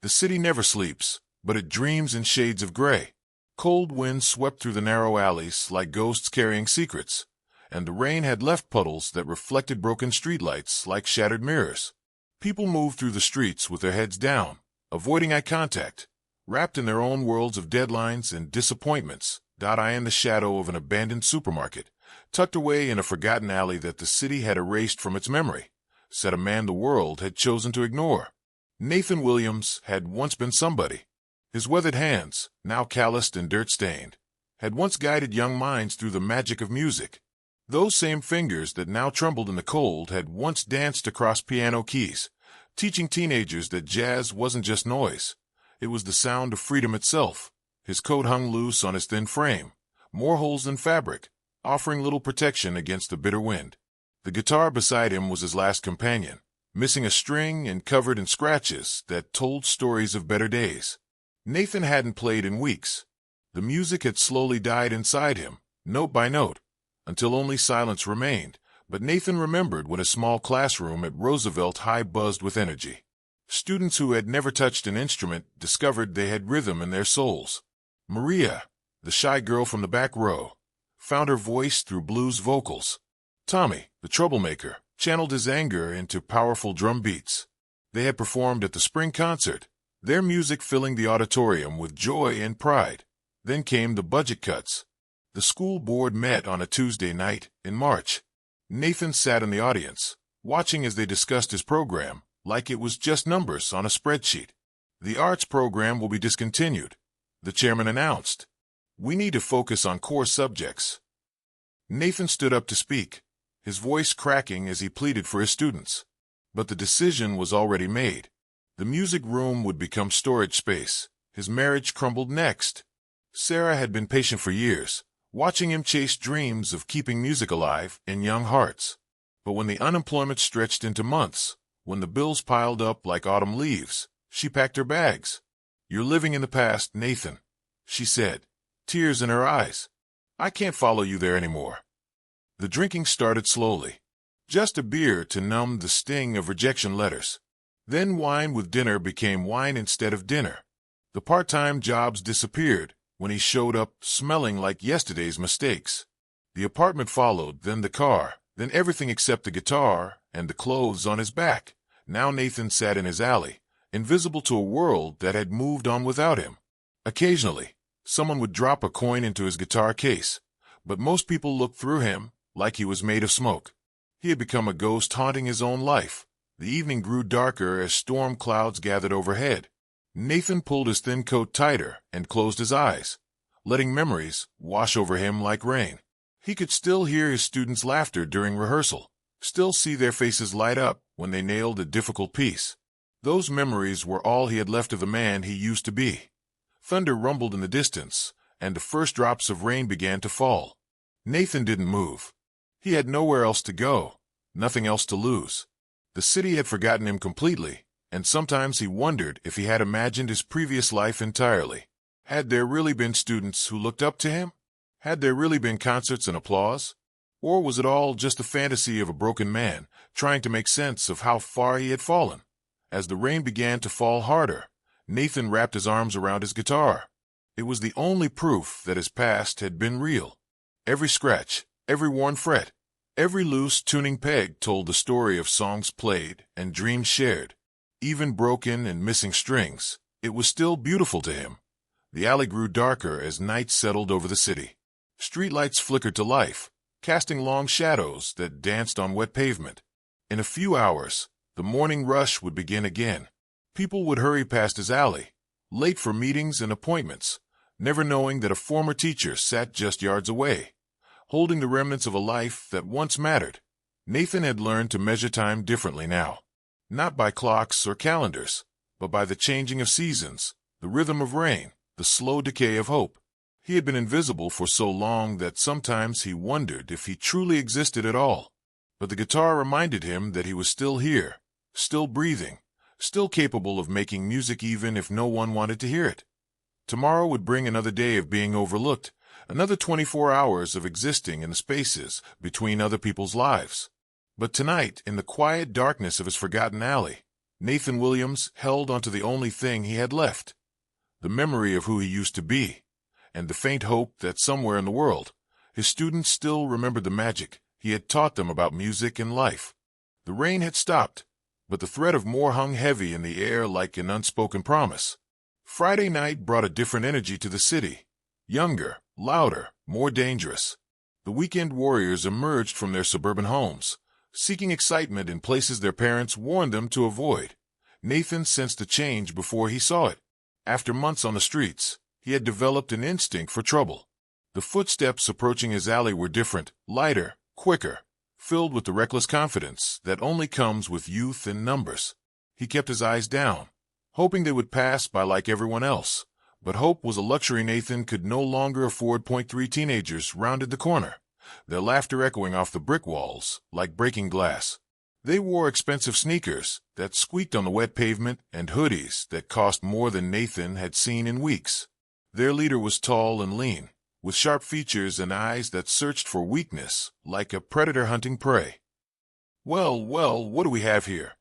The city never sleeps, but it dreams in shades of gray. Cold winds swept through the narrow alleys like ghosts carrying secrets, and the rain had left puddles that reflected broken streetlights like shattered mirrors. People moved through the streets with their heads down, avoiding eye contact, wrapped in their own worlds of deadlines and disappointments. I in the shadow of an abandoned supermarket, tucked away in a forgotten alley that the city had erased from its memory, sat a man the world had chosen to ignore. Nathan Williams had once been somebody. His weathered hands, now calloused and dirt-stained, had once guided young minds through the magic of music. Those same fingers that now trembled in the cold had once danced across piano keys, teaching teenagers that jazz wasn't just noise. It was the sound of freedom itself. His coat hung loose on his thin frame, more holes than fabric, offering little protection against the bitter wind. The guitar beside him was his last companion, missing a string and covered in scratches that told stories of better days. Nathan hadn't played in weeks. The music had slowly died inside him, note by note, until only silence remained. But Nathan remembered when a small classroom at Roosevelt High buzzed with energy. Students who had never touched an instrument discovered they had rhythm in their souls. Maria, the shy girl from the back row, found her voice through blues vocals. Tommy, the troublemaker, channeled his anger into powerful drum beats. They had performed at the spring concert, their music filling the auditorium with joy and pride. Then came the budget cuts. The school board met on a Tuesday night in March. Nathan sat in the audience, watching as they discussed his program, like it was just numbers on a spreadsheet. The arts program will be discontinued, the chairman announced. We need to focus on core subjects. Nathan stood up to speak, his voice cracking as he pleaded for his students. But the decision was already made. The music room would become storage space. His marriage crumbled next. Sarah had been patient for years, watching him chase dreams of keeping music alive in young hearts. But when the unemployment stretched into months, when the bills piled up like autumn leaves, she packed her bags. You're living in the past, Nathan, she said, tears in her eyes. I can't follow you there anymore. The drinking started slowly. Just a beer to numb the sting of rejection letters. Then wine with dinner became wine instead of dinner. The part-time jobs disappeared when he showed up smelling like yesterday's mistakes. The apartment followed, then the car, then everything except the guitar and the clothes on his back. Now Nathan sat in his alley, invisible to a world that had moved on without him. Occasionally, someone would drop a coin into his guitar case, but most people looked through him like he was made of smoke. He had become a ghost haunting his own life. The evening grew darker as storm clouds gathered overhead. Nathan pulled his thin coat tighter and closed his eyes, letting memories wash over him like rain. He could still hear his students' laughter during rehearsal, still see their faces light up when they nailed a difficult piece. Those memories were all he had left of the man he used to be. Thunder rumbled in the distance, and the first drops of rain began to fall. Nathan didn't move. He had nowhere else to go, nothing else to lose. The city had forgotten him completely, and sometimes he wondered if he had imagined his previous life entirely. Had there really been students who looked up to him? Had there really been concerts and applause? Or was it all just the fantasy of a broken man trying to make sense of how far he had fallen? As the rain began to fall harder, Nathan wrapped his arms around his guitar. It was the only proof that his past had been real. Every scratch, every worn fret, every loose tuning peg told the story of songs played and dreams shared. Even broken and missing strings, it was still beautiful to him. The alley grew darker as night settled over the city. Streetlights flickered to life, casting long shadows that danced on wet pavement. In a few hours, the morning rush would begin again. People would hurry past his alley, late for meetings and appointments, never knowing that a former teacher sat just yards away, holding the remnants of a life that once mattered. Nathan had learned to measure time differently now, not by clocks or calendars, but by the changing of seasons, the rhythm of rain, the slow decay of hope. He had been invisible for so long that sometimes he wondered if he truly existed at all. But the guitar reminded him that he was still here, still breathing, still capable of making music even if no one wanted to hear it. Tomorrow would bring another day of being overlooked, another 24 hours of existing in the spaces between other people's lives. But tonight, in the quiet darkness of his forgotten alley, Nathan Williams held onto the only thing he had left, the memory of who he used to be, and the faint hope that somewhere in the world, his students still remembered the magic he had taught them about music and life. The rain had stopped, but the threat of more hung heavy in the air like an unspoken promise. Friday night brought a different energy to the city, younger, louder, more dangerous. The weekend warriors emerged from their suburban homes, seeking excitement in places their parents warned them to avoid. Nathan sensed a change before he saw it. After months on the streets, he had developed an instinct for trouble. The footsteps approaching his alley were different, lighter, quicker, filled with the reckless confidence that only comes with youth and numbers. He kept his eyes down, hoping they would pass by like everyone else. But hope was a luxury Nathan could no longer afford. 3 teenagers rounded the corner, their laughter echoing off the brick walls like breaking glass. They wore expensive sneakers that squeaked on the wet pavement and hoodies that cost more than Nathan had seen in weeks. Their leader was tall and lean, with sharp features and eyes that searched for weakness like a predator hunting prey. Well, what do we have here?"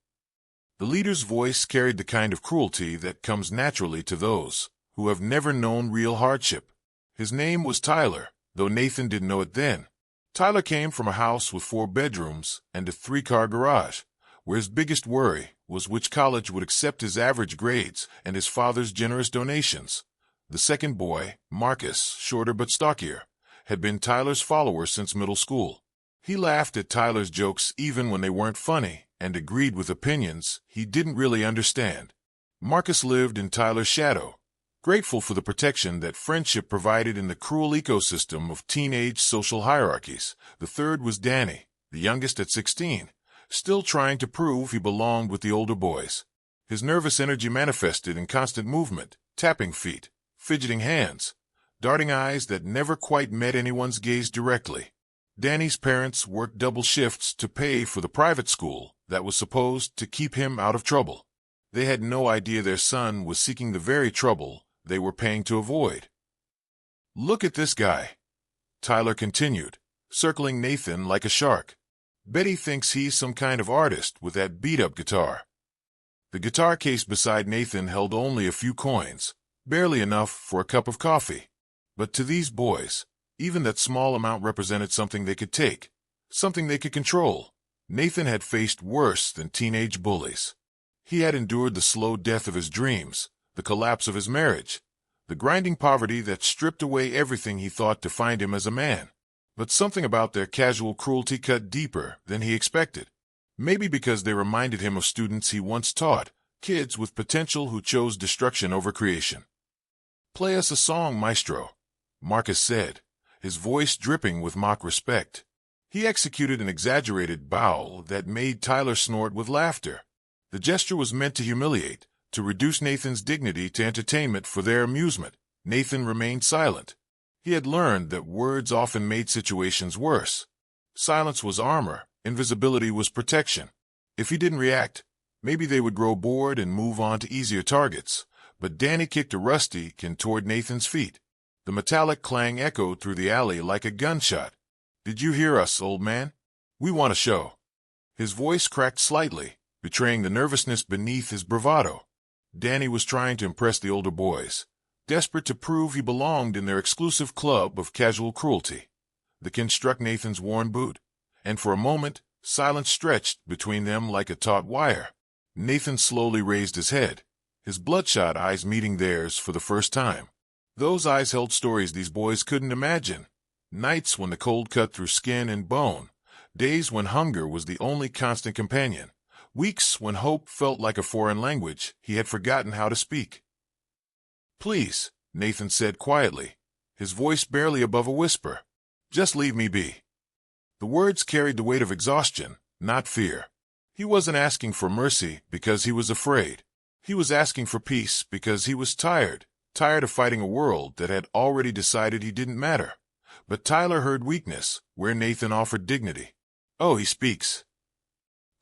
The leader's voice carried the kind of cruelty that comes naturally to those who have never known real hardship. His name was Tyler, though Nathan didn't know it then. Tyler came from a house with 4 bedrooms and a 3-car garage, where his biggest worry was which college would accept his average grades and his father's generous donations. The second boy, Marcus, shorter but stockier, had been Tyler's follower since middle school. He laughed at Tyler's jokes even when they weren't funny and agreed with opinions he didn't really understand. Marcus lived in Tyler's shadow, grateful for the protection that friendship provided in the cruel ecosystem of teenage social hierarchies. The third was Danny, the youngest at 16, still trying to prove he belonged with the older boys. His nervous energy manifested in constant movement, tapping feet, fidgeting hands, darting eyes that never quite met anyone's gaze directly. Danny's parents worked double shifts to pay for the private school that was supposed to keep him out of trouble. They had no idea their son was seeking the very trouble they were paying to avoid. "Look at this guy," Tyler continued, circling Nathan like a shark. "Betty thinks he's some kind of artist with that beat-up guitar." The guitar case beside Nathan held only a few coins, barely enough for a cup of coffee. But to these boys, even that small amount represented something they could take, something they could control. Nathan had faced worse than teenage bullies. He had endured the slow death of his dreams, the collapse of his marriage, the grinding poverty that stripped away everything he thought defined him as a man. But something about their casual cruelty cut deeper than he expected. Maybe because they reminded him of students he once taught, kids with potential who chose destruction over creation. "Play us a song, maestro," Marcus said, his voice dripping with mock respect. He executed an exaggerated bow that made Tyler snort with laughter. The gesture was meant to humiliate, to reduce Nathan's dignity to entertainment for their amusement. Nathan remained silent. He had learned that words often made situations worse. Silence was armor, invisibility was protection. If he didn't react, maybe they would grow bored and move on to easier targets. But Danny kicked a rusty can toward Nathan's feet. The metallic clang echoed through the alley like a gunshot. "Did you hear us, old man? We want a show." His voice cracked slightly, betraying the nervousness beneath his bravado. Danny was trying to impress the older boys, desperate to prove he belonged in their exclusive club of casual cruelty. The can struck Nathan's worn boot, and for a moment, silence stretched between them like a taut wire. Nathan slowly raised his head, his bloodshot eyes meeting theirs for the first time. Those eyes held stories these boys couldn't imagine. Nights when the cold cut through skin and bone, days when hunger was the only constant companion, weeks when hope felt like a foreign language he had forgotten how to speak. "Please," Nathan said quietly, his voice barely above a whisper, "just leave me be." The words carried the weight of exhaustion, not fear. He wasn't asking for mercy because he was afraid. He was asking for peace because he was tired of fighting a world that had already decided he didn't matter. But Tyler heard weakness where Nathan offered dignity. "Oh, he speaks."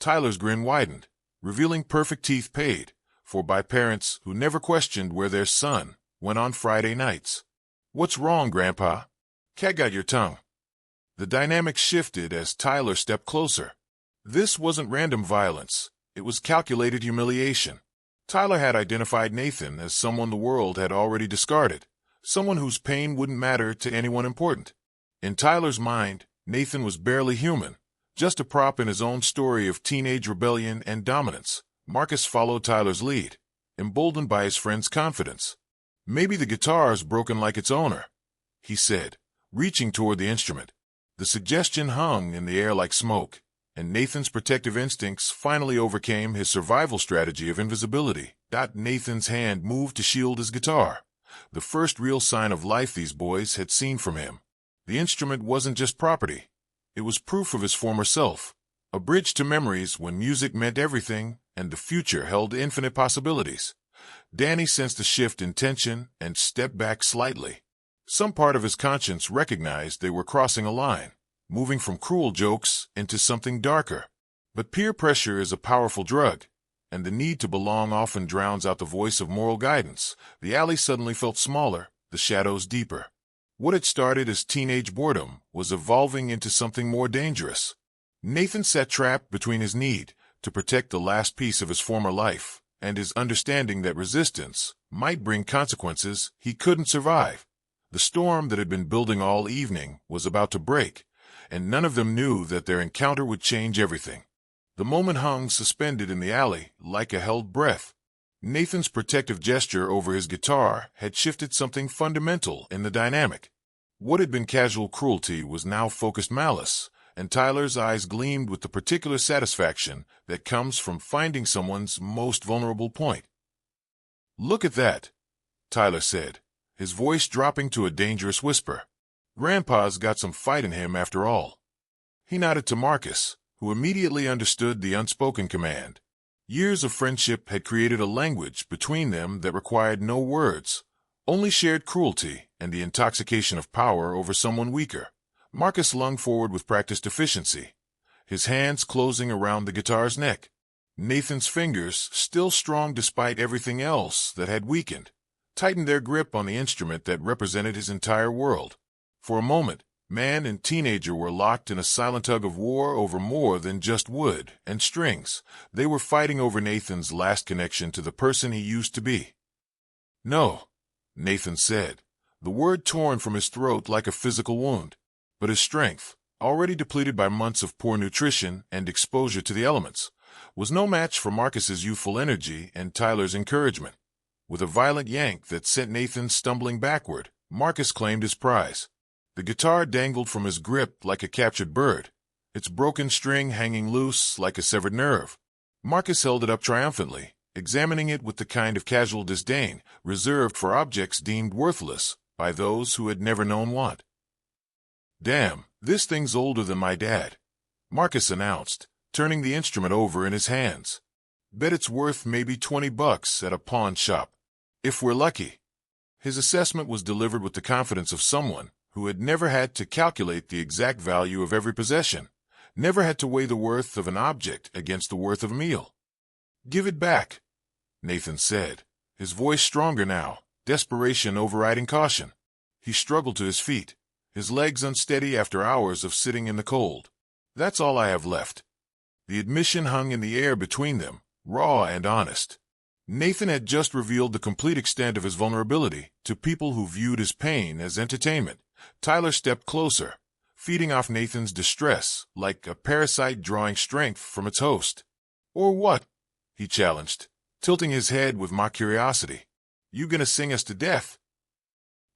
Tyler's grin widened, revealing perfect teeth paid for by parents who never questioned where their son went on Friday nights. "What's wrong, Grandpa? Cat got your tongue." The dynamic shifted as Tyler stepped closer. This wasn't random violence. It was calculated humiliation. Tyler had identified Nathan as someone the world had already discarded, someone whose pain wouldn't matter to anyone important. In Tyler's mind, Nathan was barely human, just a prop in his own story of teenage rebellion and dominance. Marcus followed Tyler's lead, emboldened by his friend's confidence. "Maybe the guitar's broken like its owner," he said, reaching toward the instrument. The suggestion hung in the air like smoke, and Nathan's protective instincts finally overcame his survival strategy of invisibility. Nathan's hand moved to shield his guitar, the first real sign of life these boys had seen from him. The instrument wasn't just property. It was proof of his former self, a bridge to memories when music meant everything and the future held infinite possibilities. Danny sensed a shift in tension and stepped back slightly. Some part of his conscience recognized they were crossing a line, moving from cruel jokes into something darker. But peer pressure is a powerful drug, and the need to belong often drowns out the voice of moral guidance. The alley suddenly felt smaller, the shadows deeper. What had started as teenage boredom was evolving into something more dangerous. Nathan sat trapped between his need to protect the last piece of his former life and his understanding that resistance might bring consequences he couldn't survive. The storm that had been building all evening was about to break, and none of them knew that their encounter would change everything. The moment hung suspended in the alley like a held breath. Nathan's protective gesture over his guitar had shifted something fundamental in the dynamic. What had been casual cruelty was now focused malice, and Tyler's eyes gleamed with the particular satisfaction that comes from finding someone's most vulnerable point. "Look at that," Tyler said, his voice dropping to a dangerous whisper. "Grandpa's got some fight in him after all." He nodded to Marcus, who immediately understood the unspoken command. Years of friendship had created a language between them that required no words, only shared cruelty and the intoxication of power over someone weaker. Marcus lunged forward with practiced efficiency, his hands closing around the guitar's neck. Nathan's fingers, still strong despite everything else that had weakened, tightened their grip on the instrument that represented his entire world. For a moment, man and teenager were locked in a silent tug of war over more than just wood and strings. They were fighting over Nathan's last connection to the person he used to be. "No," Nathan said, the word torn from his throat like a physical wound. But his strength, already depleted by months of poor nutrition and exposure to the elements, was no match for Marcus's youthful energy and Tyler's encouragement. With a violent yank that sent Nathan stumbling backward, Marcus claimed his prize. The guitar dangled from his grip like a captured bird, its broken string hanging loose like a severed nerve. Marcus held it up triumphantly, examining it with the kind of casual disdain reserved for objects deemed worthless by those who had never known want. "Damn, this thing's older than my dad," Marcus announced, turning the instrument over in his hands. "Bet it's worth maybe $20 at a pawn shop, if we're lucky." His assessment was delivered with the confidence of someone who had never had to calculate the exact value of every possession, never had to weigh the worth of an object against the worth of a meal. "Give it back," Nathan said, his voice stronger now, desperation overriding caution. He struggled to his feet, his legs unsteady after hours of sitting in the cold. "That's all I have left." The admission hung in the air between them, raw and honest. Nathan had just revealed the complete extent of his vulnerability to people who viewed his pain as entertainment. Tyler stepped closer, feeding off Nathan's distress like a parasite drawing strength from its host. "Or what?" he challenged, tilting his head with mock curiosity. "You gonna sing us to death?"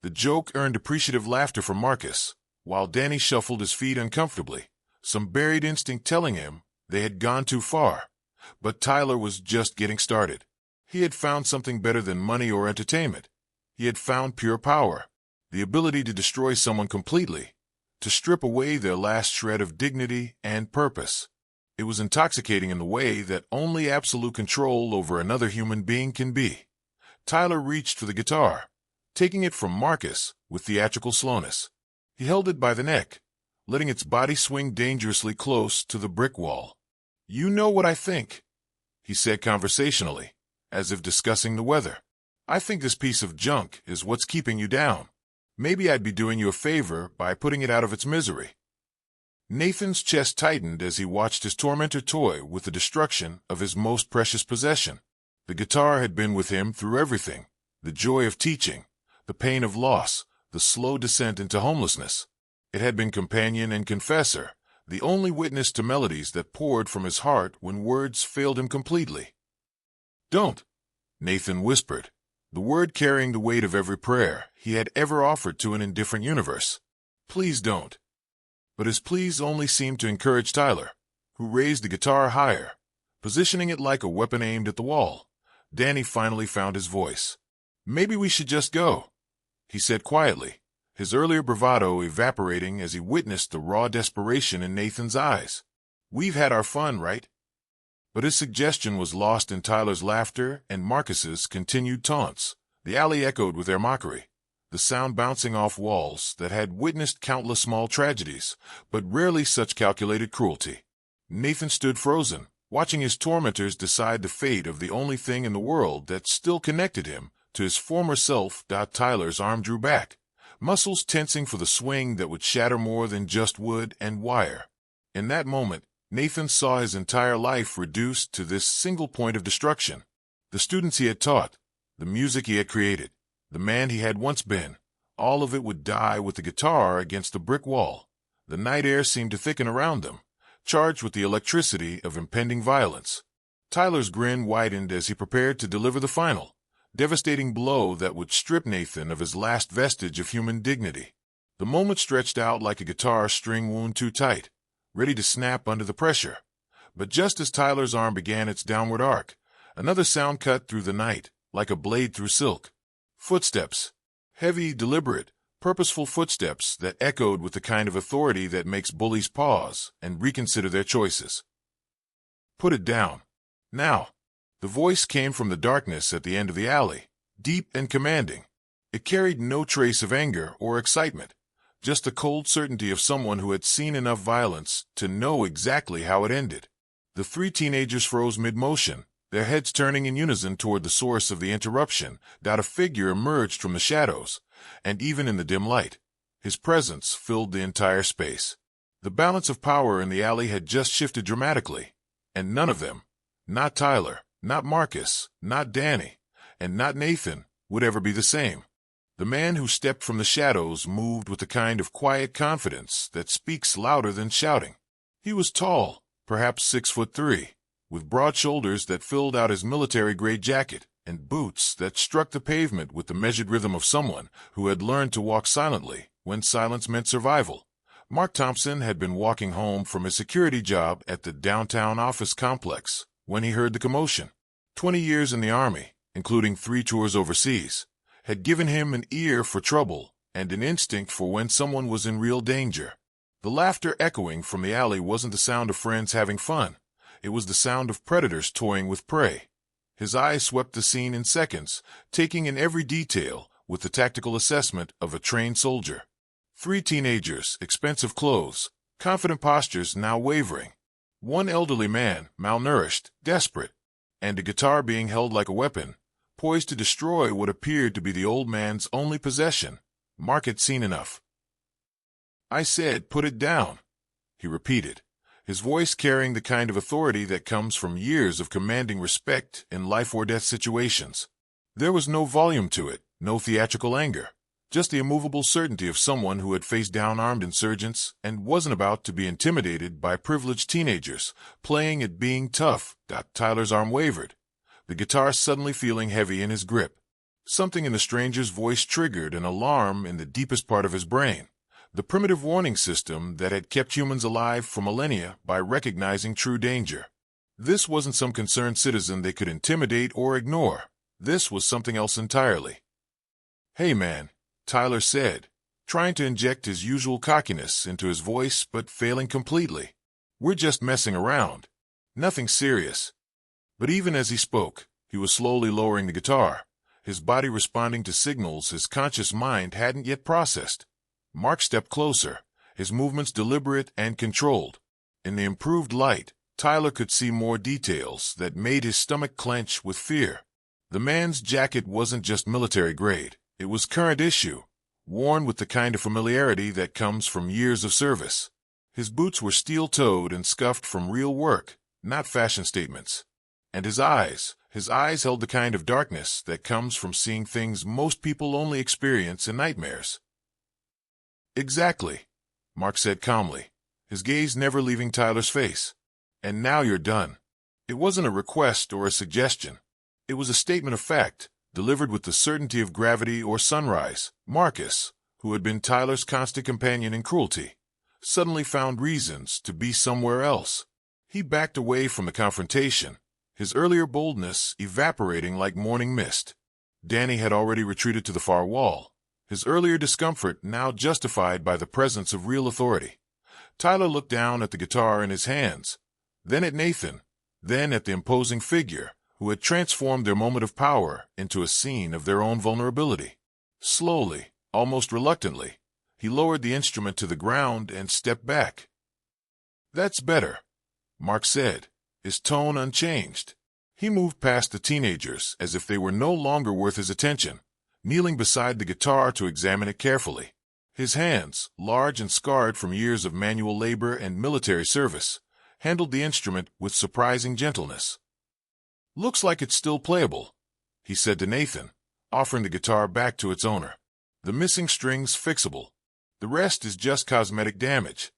The joke earned appreciative laughter from Marcus, while Danny shuffled his feet uncomfortably, some buried instinct telling him they had gone too far. But Tyler was just getting started. He had found something better than money or entertainment. He had found pure power, the ability to destroy someone completely, to strip away their last shred of dignity and purpose. It was intoxicating in the way that only absolute control over another human being can be. Tyler reached for the guitar, taking it from Marcus with theatrical slowness. He held it by the neck, letting its body swing dangerously close to the brick wall. "You know what I think," he said conversationally, as if discussing the weather. "I think this piece of junk is what's keeping you down. Maybe I'd be doing you a favor by putting it out of its misery." Nathan's chest tightened as he watched his tormentor toy with the destruction of his most precious possession. The guitar had been with him through everything: the joy of teaching, the pain of loss, the slow descent into homelessness. It had been companion and confessor, the only witness to melodies that poured from his heart when words failed him completely. "Don't," Nathan whispered, the word carrying the weight of every prayer he had ever offered to an indifferent universe. "Please don't." But his pleas only seemed to encourage Tyler, who raised the guitar higher, positioning it like a weapon aimed at the wall. Danny finally found his voice. "Maybe we should just go," he said quietly, his earlier bravado evaporating as he witnessed the raw desperation in Nathan's eyes. "We've had our fun, right?" But his suggestion was lost in Tyler's laughter and Marcus's continued taunts. The alley echoed with their mockery, the sound bouncing off walls that had witnessed countless small tragedies, but rarely such calculated cruelty. Nathan stood frozen, watching his tormentors decide the fate of the only thing in the world that still connected him to his former self. Tyler's arm drew back, muscles tensing for the swing that would shatter more than just wood and wire. In that moment, Nathan saw his entire life reduced to this single point of destruction. The students he had taught, the music he had created, the man he had once been, all of it would die with the guitar against the brick wall. The night air seemed to thicken around them, charged with the electricity of impending violence. Tyler's grin widened as he prepared to deliver the final, devastating blow that would strip Nathan of his last vestige of human dignity. The moment stretched out like a guitar string wound too tight, ready to snap under the pressure. But just as Tyler's arm began its downward arc, another sound cut through the night, like a blade through silk. Footsteps. Heavy, deliberate, purposeful footsteps that echoed with the kind of authority that makes bullies pause and reconsider their choices. "Put it down. Now." The voice came from the darkness at the end of the alley, deep and commanding. It carried no trace of anger or excitement, just the cold certainty of someone who had seen enough violence to know exactly how it ended. The three teenagers froze mid-motion, their heads turning in unison toward the source of the interruption. A figure emerged from the shadows, and even in the dim light, his presence filled the entire space. The balance of power in the alley had just shifted dramatically, and none of them, not Tyler, not Marcus, not Danny, and not Nathan, would ever be the same. The man who stepped from the shadows moved with the kind of quiet confidence that speaks louder than shouting. He was tall, perhaps 6'3", with broad shoulders that filled out his military-grade jacket, and boots that struck the pavement with the measured rhythm of someone who had learned to walk silently when silence meant survival. Mark Thompson had been walking home from his security job at the downtown office complex when he heard the commotion. 20 years in the Army, including 3 tours overseas, had given him an ear for trouble and an instinct for when someone was in real danger. The laughter echoing from the alley wasn't the sound of friends having fun. It was the sound of predators toying with prey. His eyes swept the scene in seconds, taking in every detail with the tactical assessment of a trained soldier. 3 teenagers, expensive clothes, confident postures now wavering. One elderly man, malnourished, desperate, and a guitar being held like a weapon, poised to destroy what appeared to be the old man's only possession. Mark had seen enough. "I said, put it down," he repeated, his voice carrying the kind of authority that comes from years of commanding respect in life-or-death situations. There was no volume to it, no theatrical anger, just the immovable certainty of someone who had faced down armed insurgents and wasn't about to be intimidated by privileged teenagers playing at being tough. Tyler's arm wavered, the guitar suddenly feeling heavy in his grip. Something in the stranger's voice triggered an alarm in the deepest part of his brain, the primitive warning system that had kept humans alive for millennia by recognizing true danger. This wasn't some concerned citizen they could intimidate or ignore. This was something else entirely. "Hey man," Tyler said, trying to inject his usual cockiness into his voice but failing completely. "We're just messing around. Nothing serious." But even as he spoke, he was slowly lowering the guitar, his body responding to signals his conscious mind hadn't yet processed. Mark stepped closer, his movements deliberate and controlled. In the improved light, Tyler could see more details that made his stomach clench with fear. The man's jacket wasn't just military grade. It was current issue, worn with the kind of familiarity that comes from years of service. His boots were steel-toed and scuffed from real work, not fashion statements. And his eyes held the kind of darkness that comes from seeing things most people only experience in nightmares. "Exactly," Mark said calmly, his gaze never leaving Tyler's face. "And now you're done." It wasn't a request or a suggestion. It was a statement of fact, delivered with the certainty of gravity or sunrise. Marcus, who had been Tyler's constant companion in cruelty, suddenly found reasons to be somewhere else. He backed away from the confrontation, his earlier boldness evaporating like morning mist. Danny had already retreated to the far wall, his earlier discomfort now justified by the presence of real authority. Tyler looked down at the guitar in his hands, then at Nathan, then at the imposing figure who had transformed their moment of power into a scene of their own vulnerability. Slowly, almost reluctantly, he lowered the instrument to the ground and stepped back. "That's better," Mark said, his tone unchanged. He moved past the teenagers as if they were no longer worth his attention, kneeling beside the guitar to examine it carefully. His hands, large and scarred from years of manual labor and military service, handled the instrument with surprising gentleness. "Looks like it's still playable," he said to Nathan, offering the guitar back to its owner. "The missing string's fixable. The rest is just cosmetic damage."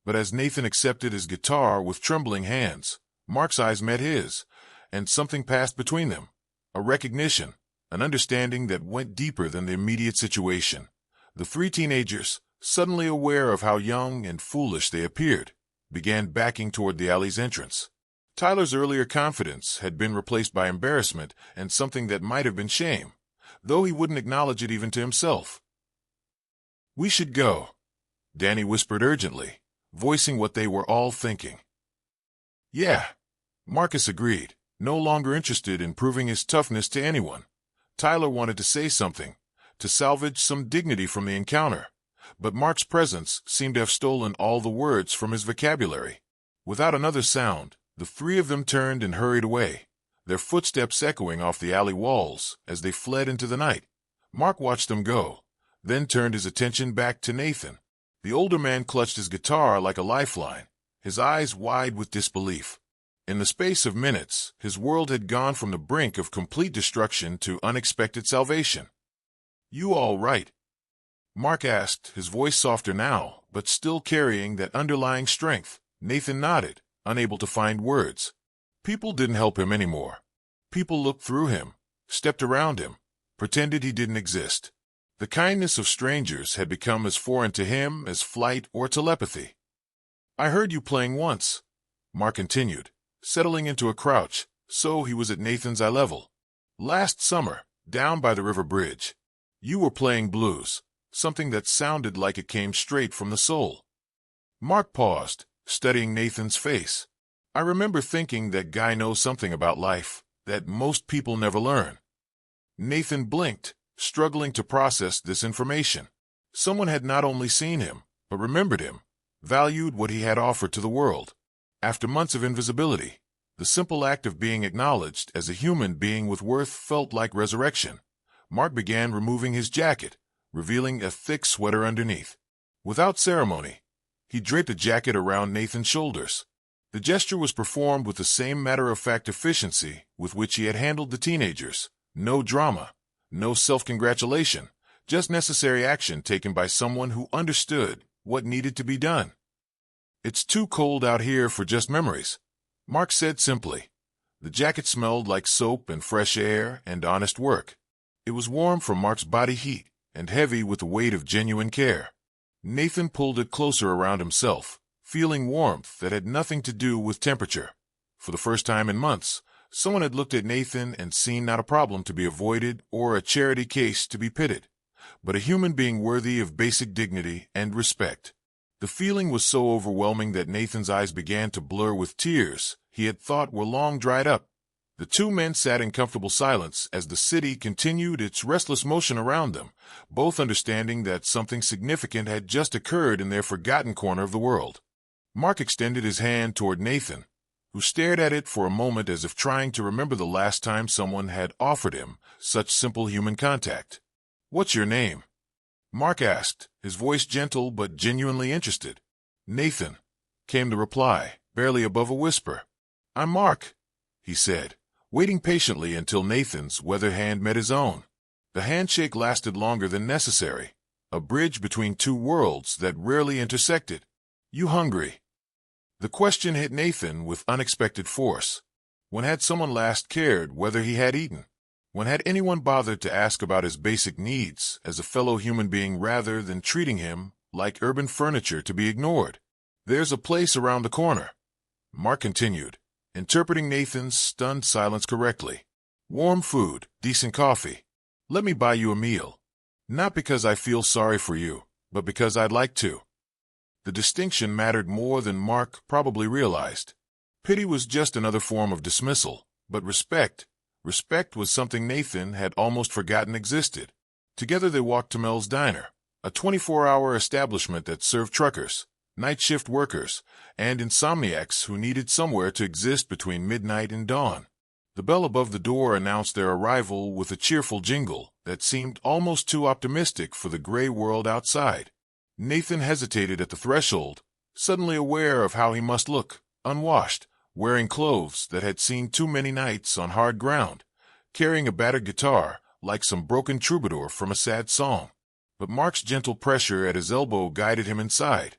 But as Nathan accepted his guitar with trembling hands, Mark's eyes met his, and something passed between them. A recognition, an understanding that went deeper than the immediate situation. The three teenagers, suddenly aware of how young and foolish they appeared, began backing toward the alley's entrance. Tyler's earlier confidence had been replaced by embarrassment and something that might have been shame, though he wouldn't acknowledge it even to himself. "We should go," Danny whispered urgently, voicing what they were all thinking. "Yeah," Marcus agreed, no longer interested in proving his toughness to anyone. Tyler wanted to say something, to salvage some dignity from the encounter, but Mark's presence seemed to have stolen all the words from his vocabulary. Without another sound, the three of them turned and hurried away, their footsteps echoing off the alley walls as they fled into the night. Mark watched them go, then turned his attention back to Nathan. The older man clutched his guitar like a lifeline, his eyes wide with disbelief. In the space of minutes, his world had gone from the brink of complete destruction to unexpected salvation. "You all right?" Mark asked, his voice softer now, but still carrying that underlying strength. Nathan nodded, unable to find words. People didn't help him anymore. People looked through him, stepped around him, pretended he didn't exist. The kindness of strangers had become as foreign to him as flight or telepathy. "I heard you playing once," Mark continued, settling into a crouch, so he was at Nathan's eye level. "Last summer, down by the river bridge. You were playing blues, something that sounded like it came straight from the soul." Mark paused, studying Nathan's face. "I remember thinking that guy knows something about life that most people never learn." Nathan blinked, struggling to process this information. Someone had not only seen him, but remembered him, valued what he had offered to the world. After months of invisibility, the simple act of being acknowledged as a human being with worth felt like resurrection. Mark began removing his jacket, revealing a thick sweater underneath. Without ceremony, he draped the jacket around Nathan's shoulders. The gesture was performed with the same matter-of-fact efficiency with which he had handled the teenagers. No drama, no self-congratulation, just necessary action taken by someone who understood what needed to be done. "It's too cold out here for just memories," Mark said simply. The jacket smelled like soap and fresh air and honest work. It was warm from Mark's body heat and heavy with the weight of genuine care. Nathan pulled it closer around himself, feeling warmth that had nothing to do with temperature. For the first time in months, someone had looked at Nathan and seen not a problem to be avoided or a charity case to be pitted, but a human being worthy of basic dignity and respect. The feeling was so overwhelming that Nathan's eyes began to blur with tears he had thought were long dried up. The two men sat in comfortable silence as the city continued its restless motion around them, both understanding that something significant had just occurred in their forgotten corner of the world. Mark extended his hand toward Nathan, who stared at it for a moment as if trying to remember the last time someone had offered him such simple human contact. "What's your name?" Mark asked, his voice gentle but genuinely interested. "Nathan," came the reply, barely above a whisper. "I'm Mark," he said, waiting patiently until Nathan's weathered hand met his own. The handshake lasted longer than necessary, a bridge between two worlds that rarely intersected. "You hungry?" The question hit Nathan with unexpected force. When had someone last cared whether he had eaten? When had anyone bothered to ask about his basic needs as a fellow human being rather than treating him like urban furniture to be ignored? "There's a place around the corner," Mark continued, interpreting Nathan's stunned silence correctly. "Warm food, decent coffee. Let me buy you a meal. Not because I feel sorry for you, but because I'd like to." The distinction mattered more than Mark probably realized. Pity was just another form of dismissal, but respect was something Nathan had almost forgotten existed. Together they walked to Mel's Diner, a 24-hour establishment that served truckers, night shift workers, and insomniacs who needed somewhere to exist between midnight and dawn. The bell above the door announced their arrival with a cheerful jingle that seemed almost too optimistic for the gray world outside. Nathan hesitated at the threshold, suddenly aware of how he must look, unwashed, wearing clothes that had seen too many nights on hard ground, carrying a battered guitar like some broken troubadour from a sad song. But Mark's gentle pressure at his elbow guided him inside,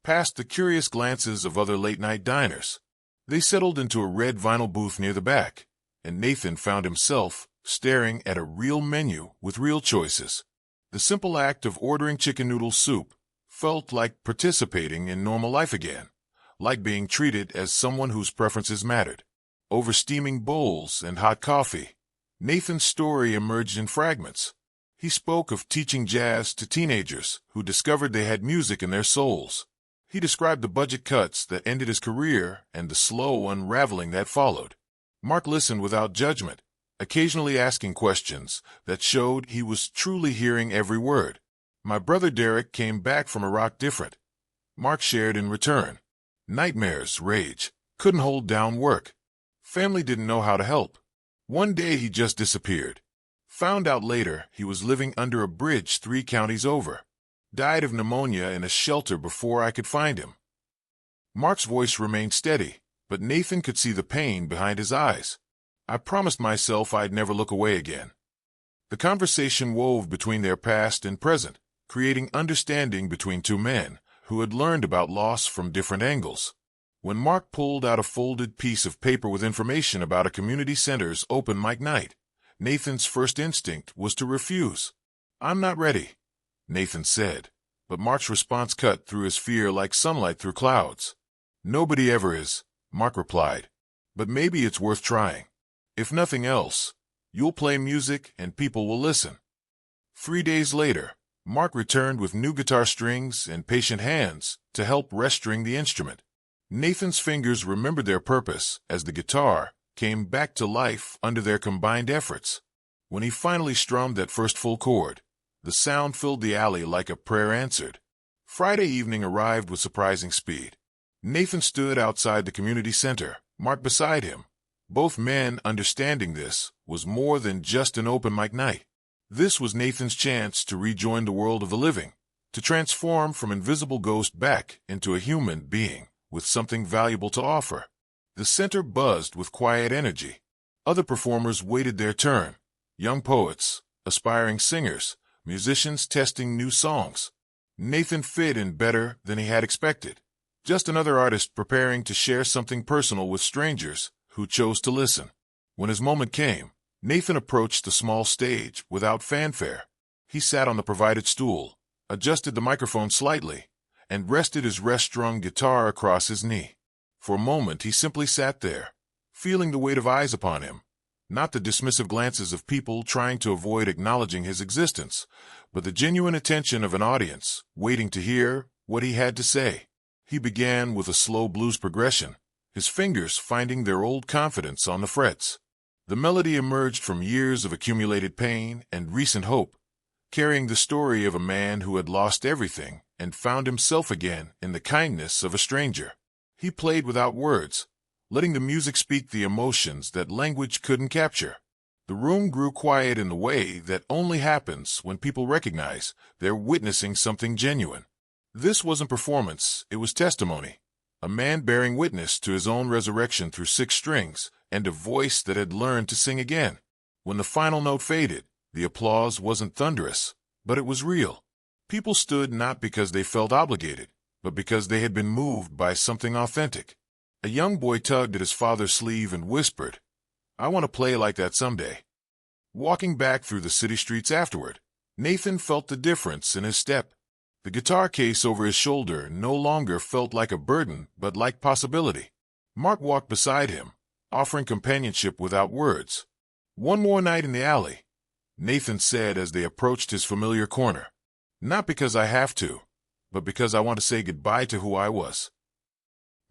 past the curious glances of other late-night diners. They settled into a red vinyl booth near the back, and Nathan found himself staring at a real menu with real choices. The simple act of ordering chicken noodle soup felt like participating in normal life again, like being treated as someone whose preferences mattered. Over steaming bowls and hot coffee, Nathan's story emerged in fragments. He spoke of teaching jazz to teenagers who discovered they had music in their souls. He described the budget cuts that ended his career and the slow unraveling that followed. Mark listened without judgment, occasionally asking questions that showed he was truly hearing every word. "My brother Derek came back from Iraq different," Mark shared in return. "Nightmares, rage, couldn't hold down work. Family didn't know how to help. One day he just disappeared. Found out later he was living under a bridge 3 counties over. Died of pneumonia in a shelter before I could find him." Mark's voice remained steady, but Nathan could see the pain behind his eyes. "I promised myself I'd never look away again." The conversation wove between their past and present, creating understanding between two men who had learned about loss from different angles. When Mark pulled out a folded piece of paper with information about a community center's open mic night, Nathan's first instinct was to refuse. "I'm not ready," Nathan said, but Mark's response cut through his fear like sunlight through clouds. "Nobody ever is," Mark replied, "but maybe it's worth trying. If nothing else, you'll play music and people will listen." 3 days later, Mark returned with new guitar strings and patient hands to help restring the instrument. Nathan's fingers remembered their purpose as the guitar came back to life under their combined efforts. When he finally strummed that first full chord, the sound filled the alley like a prayer answered. Friday evening arrived with surprising speed. Nathan stood outside the community center, Mark beside him. Both men understanding this was more than just an open mic night. This was Nathan's chance to rejoin the world of the living, to transform from invisible ghost back into a human being with something valuable to offer. The center buzzed with quiet energy. Other performers waited their turn. Young poets, aspiring singers, musicians testing new songs. Nathan fit in better than he had expected. Just another artist preparing to share something personal with strangers who chose to listen. When his moment came, Nathan approached the small stage without fanfare. He sat on the provided stool, adjusted the microphone slightly, and rested his rest-strung guitar across his knee. For a moment he simply sat there, feeling the weight of eyes upon him, not the dismissive glances of people trying to avoid acknowledging his existence, but the genuine attention of an audience waiting to hear what he had to say. He began with a slow blues progression, his fingers finding their old confidence on the frets. The melody emerged from years of accumulated pain and recent hope, carrying the story of a man who had lost everything and found himself again in the kindness of a stranger. He played without words, letting the music speak the emotions that language couldn't capture. The room grew quiet in the way that only happens when people recognize they're witnessing something genuine. This wasn't performance, it was testimony. A man bearing witness to his own resurrection through 6 strings, and a voice that had learned to sing again. When the final note faded, the applause wasn't thunderous, but it was real. People stood not because they felt obligated, but because they had been moved by something authentic. A young boy tugged at his father's sleeve and whispered, "I want to play like that someday." Walking back through the city streets afterward, Nathan felt the difference in his step. The guitar case over his shoulder no longer felt like a burden, but like possibility. Mark walked beside him, offering companionship without words. "One more night in the alley," Nathan said as they approached his familiar corner. "Not because I have to, but because I want to say goodbye to who I was."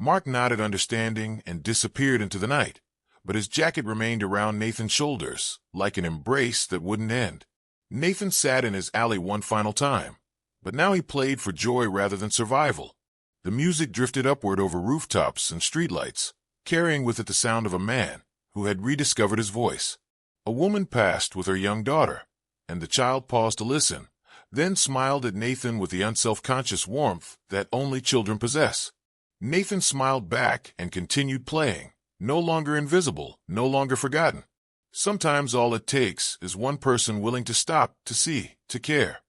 Mark nodded understanding and disappeared into the night, but his jacket remained around Nathan's shoulders, like an embrace that wouldn't end. Nathan sat in his alley one final time, but now he played for joy rather than survival. The music drifted upward over rooftops and streetlights, carrying with it the sound of a man who had rediscovered his voice. A woman passed with her young daughter, and the child paused to listen, then smiled at Nathan with the unself-conscious warmth that only children possess. Nathan smiled back and continued playing, no longer invisible, no longer forgotten. Sometimes all it takes is one person willing to stop, to see, to care.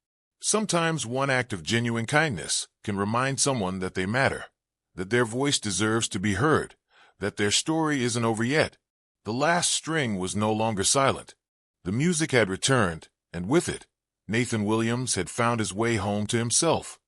Sometimes one act of genuine kindness can remind someone that they matter, that their voice deserves to be heard, that their story isn't over yet. The last string was no longer silent. The music had returned, and with it, Nathan Williams had found his way home to himself.